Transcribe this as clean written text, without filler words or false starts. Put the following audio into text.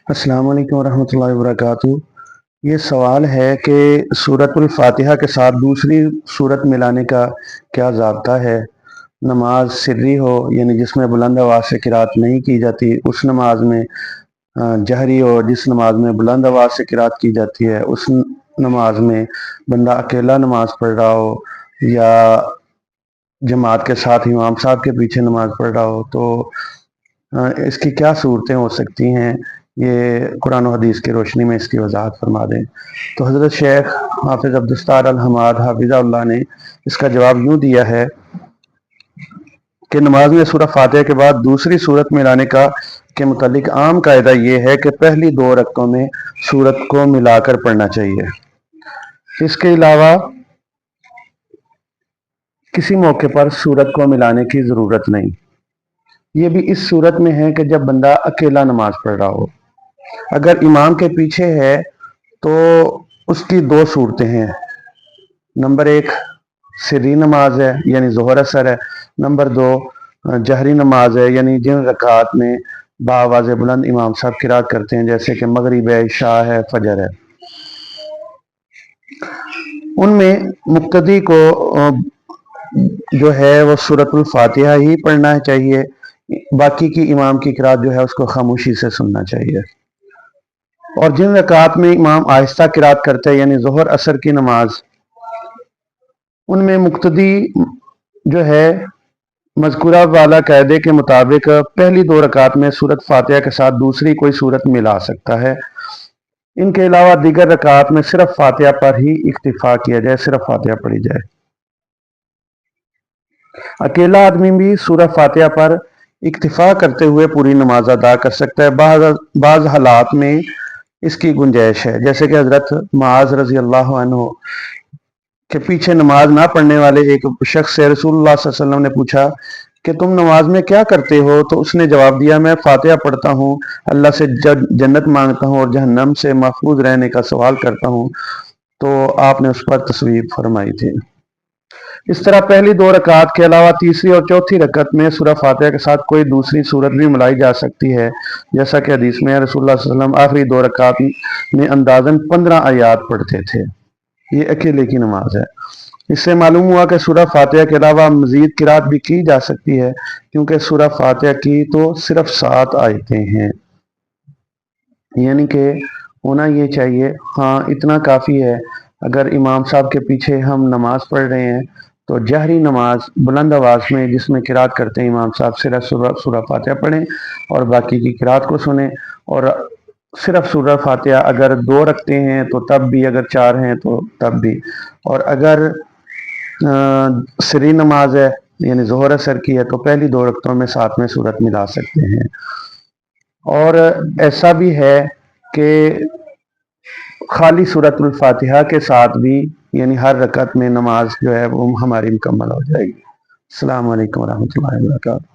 अस्सलाम वालेकुम वरहमतुल्लाहि वबरकातुहू। ये सवाल है कि सूरतुल फातिहा के साथ दूसरी सूरत मिलाने का क्या ज़ाब्ता है। नमाज सिर्री हो यानी जिसमें बुलंद आवाज़ से किरात नहीं की जाती, उस नमाज में जहरी हो जिस नमाज में बुलंद आवाज़ से किरात की जाती है, उस नमाज में बंदा अकेला नमाज पढ़ रहा हो या जमात के साथ इमाम साहब के पीछे नमाज पढ़ रहा हो, तो इसकी क्या सूरतें हो सकती हैं। ये कुरान और हदीस की रोशनी में इसकी वजाहत फरमा दें। तो हज़रत शेख हाफिज़ अब्दुस्तार अल हमाद हाफिज़हुल्लाह ने इसका जवाब यूँ दिया है कि नमाज में सूरह फातिहा के बाद दूसरी सूरत मिलाने का के मुतालिक आम कायदा ये है कि पहली दो रकतों में सूरत को मिलाकर पढ़ना चाहिए। इसके अलावा किसी मौके पर सूरत को मिलाने की ज़रूरत नहीं। ये भी इस सूरत में है कि जब बंदा अकेला नमाज पढ़ रहा हो। अगर इमाम के पीछे है तो उसकी दो सूरतें हैं। नंबर एक सिर्री नमाज है यानी ज़ोहर असर है। नंबर दो जहरी नमाज है यानी जिन रकात में बावाज़ बुलंद इमाम साहब किरात करते हैं, जैसे कि मगरिब है, इशा है, फजर है। उनमें मुक्तदी को जो है वो सूरतुल फातिहा ही पढ़ना चाहिए, बाकी की इमाम की किरात जो है उसको खामोशी से सुनना चाहिए। और जिन रकात में इमाम आहिस्ता किरात करते हैं यानी ज़ोहर असर की नमाज, उनमें मुक्तदी जो है मज़कूरा वाला कायदे के मुताबिक पहली दो रकात में सूरत फातिहा के साथ दूसरी कोई सूरत मिला सकता है। इनके अलावा दीगर रकात में सिर्फ फातिहा पर ही इक्तिफा किया जाए, सिर्फ फातिहा पढ़ी जाए। अकेला आदमी भी सूरह फातिहा पर इक्तिफा करते हुए पूरी नमाज अदा कर सकता है। बाज़ हालात में इसकी गुंजाइश है, जैसे कि हज़रत मुआज़ रज़ी अल्लाह अन्हु के पीछे नमाज ना पढ़ने वाले एक शख्स से रसूलुल्लाह सल्लल्लाहु अलैहि वसल्लम ने पूछा कि तुम नमाज में क्या करते हो। तो उसने जवाब दिया, मैं फातिहा पढ़ता हूँ, अल्लाह से जन्नत मांगता हूँ और जहन्नम से महफूज रहने का सवाल करता हूँ। तो आपने उस पर तस्वीर फरमाई थी। इस तरह पहली दो रकात के अलावा तीसरी और चौथी रकत में सूरह फातिहा के साथ कोई दूसरी सूरत भी मिलाई जा सकती है, जैसा कि हदीस में रसूलुल्लाह सल्लल्लाहु अलैहि वसल्लम आखिरी दो रकात में अंदाजन 15 आयात पढ़ते थे। ये अकेले की नमाज है। इससे मालूम हुआ कि सूरह फातिहा के अलावा मजीद किरात भी की जा सकती है, क्योंकि सूरह फातिहा की तो सिर्फ 7 आयतें हैं, यानी कि होना ये चाहिए। हाँ, इतना काफ़ी है। अगर इमाम साहब के पीछे हम नमाज पढ़ रहे हैं तो जहरी नमाज बुलंद आवाज़ में जिसमें किरात करते हैं इमाम साहब, सिर्फ सूरह फातिहा पढ़ें और बाकी की किरात को सुने। और सिर्फ सूरह फातिहा अगर 2 रखते हैं तो तब भी, अगर 4 हैं तो तब भी। और अगर सिरी नमाज है यानी ज़ोहर असर की है तो पहली 2 रकतों में साथ में सूरत मिला सकते हैं। और ऐसा भी है कि खाली सूरतुल फातिहा के साथ भी यानी हर रकत में नमाज जो है वो हमारी मुकम्मल हो जाएगी। अस्सलाम वालेकुम वरहमतुल्लाहि वबरकातुहू।